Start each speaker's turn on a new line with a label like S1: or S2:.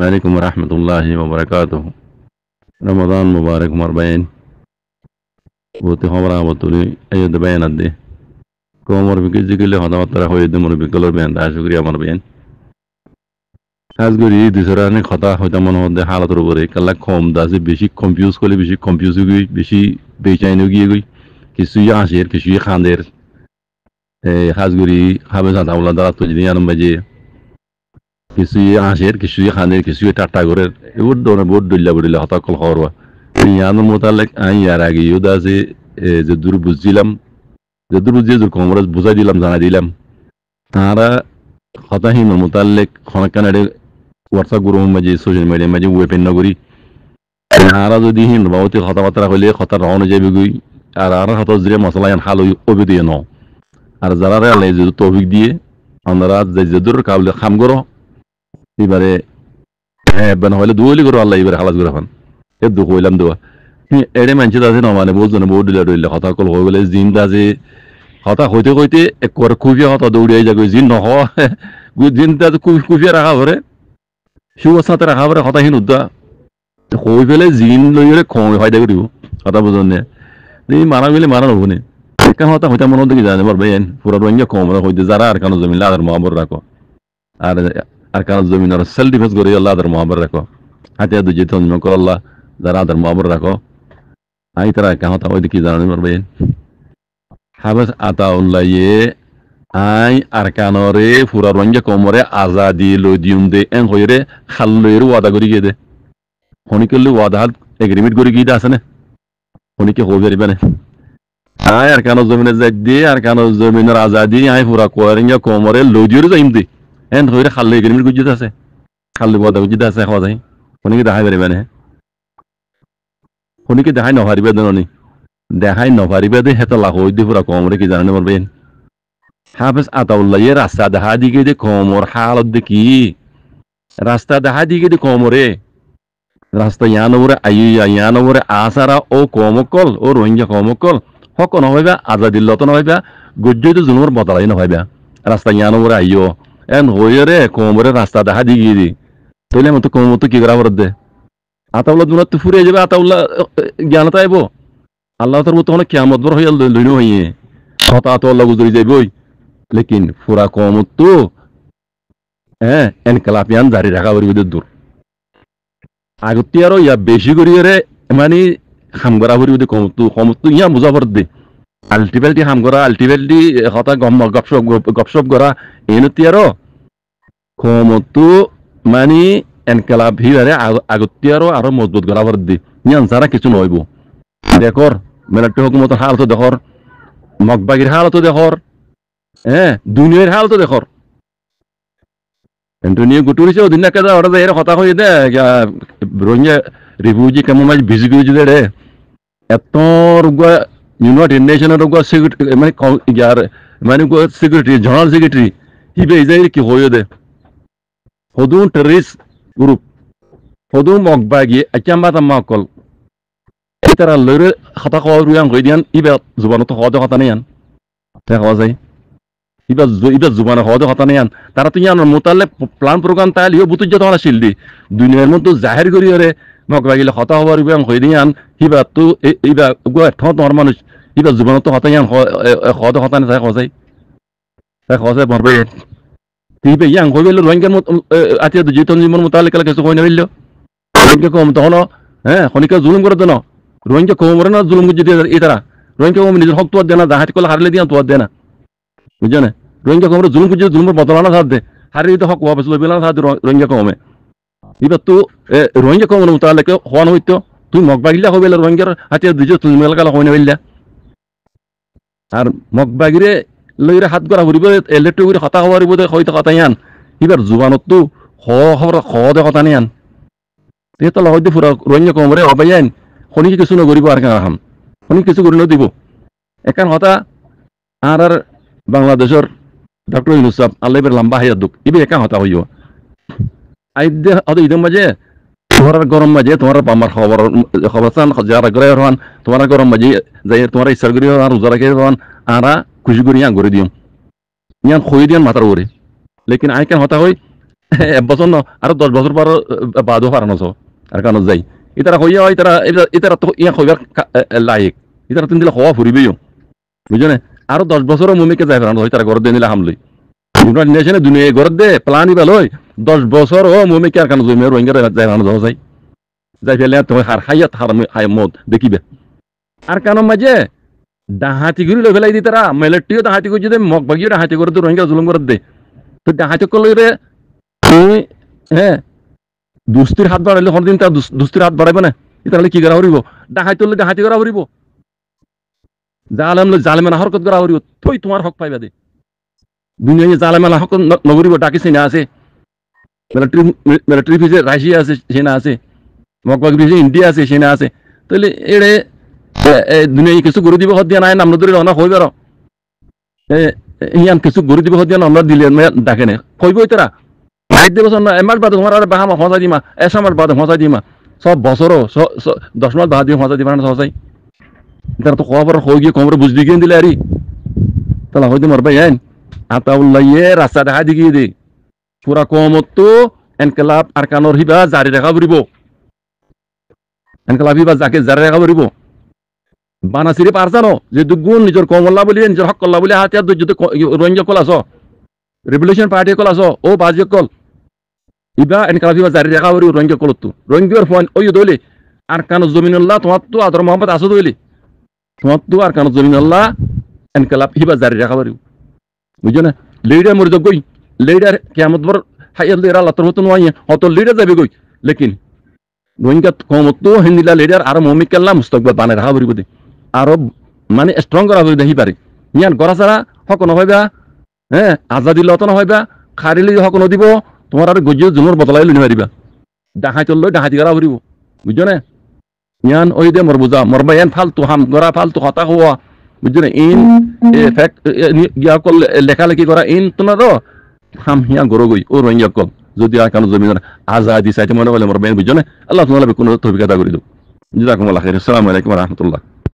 S1: عليكم ورحمة الله وبركاته. رمضان مبارك مربين. بوتي خبرها بطولي أيد بيان أدي. كومر بكيزي كله هذا وترى هو يدمر بكلور بيان ده شكريا مربين. আজগরি দুসরানে কথা হইতা মনে হতে হালাতর উপরে কাল্লা কম দাসে বেশি কনফিউজ করলে বেশি কনফিউজ হয়ে বেশি বেচাইনে গিয়ে গই কিছুই আসের কিছুই খাঁদের হাজগরি হাবে জাতাউলা দ্বারা তো যদি আরম্ভ বাজে কিছুই আসের কিছুই খাঁদের কিছুই টাটা করে এবার দৌড়ে বোর্ড দলিলা হতা কল হওয়া ইয়ানোর মোতালেক আই আর আগে ইউদা আছে যে দূর বুঝছিলাম যে দূর বুঝিয়ে দূর কমরাজ বুঝাই দিলাম জানাই দিলাম তারা হতাহীন মোতালেক খনকানারে হোয়াটসঅ্যাপ গ্রুপ মাঝে সোশ্যাল মিডিয়া মাঝে ওয়েপেন নগরী আর যদি হিন বাবতি কথাবার্তা হইলে কথা রওনা যাবে গই আর হত যে মশলা হাল ওবে দিয়ে ন আর যারা আল্লাহ যদি তৌফিক দিয়ে আমরা যেদুর কাবলে খাম করো এবারে হ্যাঁ বানা হইলে দুলি করো আল্লাহ এবারে হালাস করে খান এ দুঃখ হইলাম দোয়া এড়ে মানছে আছে না মানে বহুত জনে বহুত দিলে কথা কল হয়ে গেলে জিনটা যে কথা হইতে হইতে একবার খুফিয়া কথা দৌড়িয়ে যাবে জিন নহ জিনটা খুফিয়া রাখা ভরে সুবস্থাতে রাখা পরে হতাহীন উদ্যা হয়ে ফেলে জিন লইলে খমে ফায়দা করিব কথা বুঝুন নে মারা গেলে মারা হবো নে কেন হতা হইতা মনে দেখি জানে পারবে পুরো রঙিয়া কম হইতে যারা আর কানো জমিন আদার মহাবর রাখো আর কানো জমিন আর সেলফ ডিফেন্স করে আল্লাহ আদার মহাবর রাখো হাতে দুই তঞ্জম কর আল্লাহ যারা আদার মহাবর রাখো আই তারা কেন হতা হইতে কি জানে পারবে হাবেস আতাউল্লাহ আই আর কানরে পুরা রঙে কমরে আজাদি লই দিউন দে এন হইরে খাল্লইর ওয়াদা করি গিয়ে দে হনিকল্লি ওয়াদা এগ্রিমেন্ট করি গিয়ে আছে না হনিকে হবে রিবানে আই আর কানো জমিনে যাই দে আর কানো জমিনের আজাদি আই পুরা কোয়ারিঙ্গা কমরে লই দিউর যাইম দে এন হইরে খাল্লই এগ্রিমেন্ট করি আছে খাল্লি ওয়াদা করি আছে খাওয়া যায় হনিকে দেখাই পারিবানে হনিকে দেখাই নহারিবে দেননি দেখাই নহারিবে দে হেতা লাখ হই দি পুরা কমরে কি জানেন পারবেন হাফেজ আতাউল্লাহ রাস্তা দেখা দিকে দে কমর হালত দেখি রাস্তা দেখা দিকে দে কমরে রাস্তা ইয়ানবরে আইয়া ইয়ানবরে আসারা ও কমকল ও রোহিঙ্গা কমকল হক নহইবা আজাদিল্লত নহইবা গজ্জইতো জুনুমর বদলাই নহইবা রাস্তা ইয়ানবরে আইও এন হইরে কমরে রাস্তা দেখা দিকে দি তইলে মতো কমতো কি করা দে আতাউল্লাহ দুনাত তো ফুরে যাবে আতাউল্লাহ জ্ঞানতা আইব আল্লাহ তার মতো অনেক কিয়ামত বড় হইয়া লইনো হইয়ে হতা আতাউল্লাহ গুজরি যাইবই लेकिन पूरा कौम तो এনকালাপিয়ান জারি রাখা পরিবে দূর আগতে আরো ইয়া বেশি করিয়ে মানে হাম করা পরিবে কম তো ইয়া মুজাফর দে আলটিমেটলি হাম করা আলটিমেটলি হতা গপসপ করা এনতি আরো কম তো মানে এনকালাপ হিবারে আগতে আরো মজবুত করা পর দে ইয়ান সারা কিছু নইব দেখর মেলাটি হুকুমতের হালত দেখর মগবাগির হালত দেখর দুনিয়ার হাল তো দেখর এন্টনিও গুটুরিছে ওদিন না কেদা ওরা এর কথা কই দে রোহিঙ্গা রিফিউজি কেমন মাঝ ভিজি গিয়ে যদি রে এত রোগা ইউনাইটেড নেশনের রোগা সেক্রেটারি মানে ইয়ার মানে সেক্রেটারি জেনারেল সেক্রেটারি হিবে যাই কি হইও দে হদুন টেররিস্ট গ্রুপ হদুন মগবাগি আচাম্বা তামাকল এই তারা লইরে কথা কওয়া রুয়াং কই দিয়ান ইবে জুবানত হওয়া কথা নেয়ান দেখা যায় ইবা জুবানা হওয়া কথা নেই তারা তো ইয়ান মোতালে প্ল্যান প্রোগ্রাম তাহলে ইয়ে বুতুজ যত শিল দি দুনিয়ার মধ্যে জাহের করি রে মগবাগিলে হতা হওয়ার ইবাং হই দিয়ান হিবা তো ইবা তোমার মানুষ ইবা জুবানা তো হতা ইয়ান হওয়া কথা নেই তাই খসাই ভরবে ইবে ইয়াং হই গেল রোহিঙ্গার মত আতিয়া যেতন জীবন মোতালে কালে কিছু কই না বললো রোহিঙ্গা কম তখন খনিকা জুলুম করে দেন রোহিঙ্গা কম করে না জুলুম যদি এই তারা রোহিঙ্গা কম নিজের হক তো দেয় না জাহাজ কলে হারলে দিয়া তো দেয় না বুঝছো না রোহিঙ্গা কমরে জুলুম করছে জুলুমের বদলানা সাথ দে হারিয়ে তো হক ওয়াপস লইবে না সাথ রোহিঙ্গা কমে এবার তো রোহিঙ্গা কমরে মোতালেকে হওয়ান হইতো তুই মগবাগিলা হইবে রোহিঙ্গার হাতে দুজো তুমি মেলকালা হই না বললা আর মগবাগিরে লইরে হাত গড়া ঘুরিব ইলেকট্রিক করে কথা হওয়ার বোধ হয়তো কথা ইয়ান এবার জুবানত তো দে কথা নিয়ান তো হয়তো পুরা রোহিঙ্গা কমরে হবাই আইন শনি কিছু নগরিব আর কেন খাম শনি কিছু করে দিব একান হতা আর বাংলাদেশের ডক্টর ইউনুস সাহেব আল্লাহ লম্বা হায়াত দুঃখ ইবে একা হতা হইও আইদে হয়তো ইদম মাঝে তোমার গরম মাঝে তোমার আমার খবর চান যারা করে হন তোমার গরম মাঝে যাই তোমার ইচ্ছার করি হন রোজা রাখে হন আরা খুশি করি ইয়ান করে দিও ইয়ান খই দিয়ান মাথার ওরে লেকিন আই কেন হতা হই এক বছর ন আর 10 বছর পর বাদও হারানো আর কারণ যাই ইতারা হইয়া হয় ইতারা তো ইয়া হইবার লায়ক ইতারা তুমি দিলে হওয়া ফুরিবেও বুঝছো না আরো 10 বছরও মুমিকে যাই ফেরানো হয় তারা ঘর দিয়ে নিলে হামলই ইউনাইটেড নেশনে দুনিয়া ঘর দে প্লান ইবাল হয় 10 বছরও মুমিকে আর কারণ জমি রোহিঙ্গা যাই ফেরানো যাই যাই ফেলে তোমার হার হাইয়াত হার মত দেখিবে আর কেন মাঝে ডাহাতি করে লই ফেলাই দি তারা মিলিটারিও ডাহাতি করে যদি মগ বাগিয়ে ডাহাতি করে তো রোহিঙ্গা জুলুম করে দে তো ডাহাতি করলে রে তুমি হ্যাঁ দুস্তির হাত বাড়াইলে কোনদিন তার দুস্তির হাত বাড়াইবে না তাহলে কি করা হরিব ডাহাতি করলে ডাহাতি করা হরিব জালেম জালেমানা হরকত করা হরিব তুই তোমার হক পাইবা দে দুনিয়া জালেমানা হক নগরিব ডাকি সেনা আছে মিলিটারি ফিজে রাশিয়া আছে সেনা আছে মগ বাগ ফিজে ইন্ডিয়া আছে সেনা আছে তাহলে এড়ে দুনিয়া কিছু গরু দিব দিয়া নাই নাম ধরে রওনা হইবার ইয়ান কিছু গরু দিব দিয়া আমরা দিলে ডাকে নে কইবই তারা আই দেব এমাস বাদে তোমার আর বাহা হসা দিমা এসামাস বাদে হসা দিমা সব বছরও 10 মাস বাদে হসা দিবা না হসাই তারা তো খবর হয়ে গিয়ে কমরে বুঝদি গিয়ে দিলে আরি তাহলে হয়তো মারবা আইন আতাউল্লাহ রাস্তা দেখা দিগিয়ে দে পুরা কমত তো এনকেলাব আর কানর হিবা জারি রাখা পড়িব এনকেলাব হিবা যাকে জারি রাখা পড়িব বানাসিরে পারছানো যে দুগুণ নিজের কমল্লা বলি নিজের হক কল্লা বলি হাতিয়ার যদি Rohingya call us revolution party call us ও বাজিক কল ইবা এনকেলাব হিবা জারি রাখা পড়িব রোহিঙ্গা কলত তো রোহিঙ্গার ফোন ওই দইলে আর কানো জমিনুল্লাহ তোমার তো আদর মোহাম্মদ আসদ হইলি তোমার তো আর কানো জমিনুল্লাহ এনকেলাব হিবা জারি রাখা পড়িব বুঝছো না লিডার মরে গই লিডার কিয়ামত বর হাইয়াল লিডার আল্লাহ তোর মতো নয় অত লিডার যাবে গই লেকিন রোহিঙ্গা কমত তো হিন্দিলা লিডার আর মমিক কাল্লা মুস্তকবাল বানায় রাখা পড়িব দে আরো মানে স্ট্রং করা হয়ে দেখি পারে ইয়ান গড়া ছাড়া হক নহয়বা হ্যাঁ আজাদি লত নহয়বা খারিলি হক নদিব তোমার আর গজিয়ে জুমর বদলাই লই মারিবা ডাহাই চললো ডাহাতি করা ফুরিব বুঝছো না ইয়ান ওই দে মর বুঝা মরবা ইয়ান ফালতু হাম গড়া ফালতু হতা হওয়া বুঝছো না ইন ফ্যাক্ট গিয়া কল লেখালেখি করা ইন তোমার হাম হিয়া গরো গই ও রোহিঙ্গা কল যদি আর কানো জমিন আজাদি চাইতে মনে বলে মরবা বুঝছো না আল্লাহ তোমার কোনো তৌফিক আদা করে দাও জাযাকুমুল্লাহ খাইর। আসসালামু আলাইকুম ওয়া রাহমাতুল্লাহ।